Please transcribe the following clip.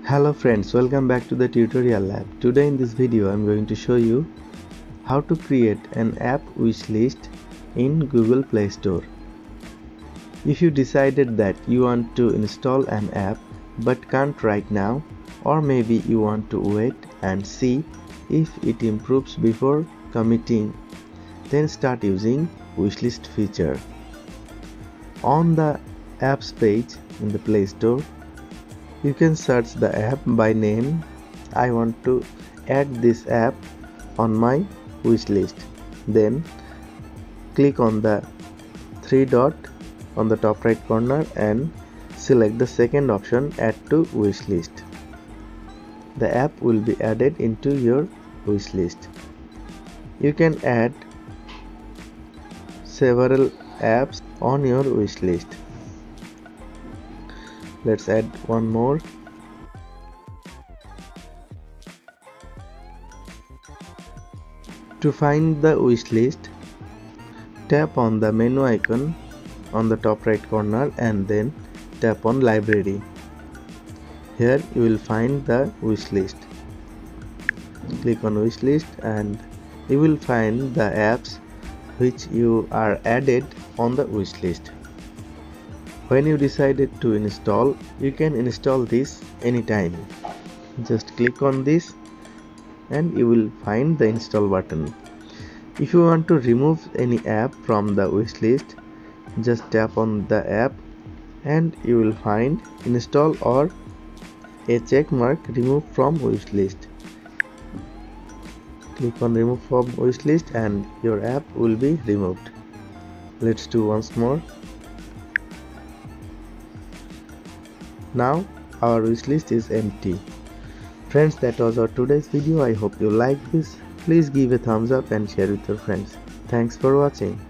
Hello friends, welcome back to the tutorial lab. Today in this video I am going to show you how to create an app wish list in Google Play Store. If you decided that you want to install an app but can't right now, or maybe you want to wait and see if it improves before committing, then start using wishlist feature. On the apps page in the Play Store, you can search the app by name. I want to add this app on my wish list. Then click on the three dot on the top right corner and select the second option, add to wish list. The app will be added into your wish list. You can add several apps on your wish list. Let's add one more. To find the wish list, tap on the menu icon on the top right corner and then tap on library. Here you will find the wish list. Click on wish list and you will find the apps which you are added on the wish list. When you decided to install, you can install this anytime. Just click on this and you will find the install button. If you want to remove any app from the wish list, just tap on the app and you will find install or a check mark remove from wish list. Click on remove from wish list and your app will be removed. Let's do once more. Now our wish list is empty. Friends, that was our today's video. I hope you liked this. Please give a thumbs up and share with your friends. Thanks for watching.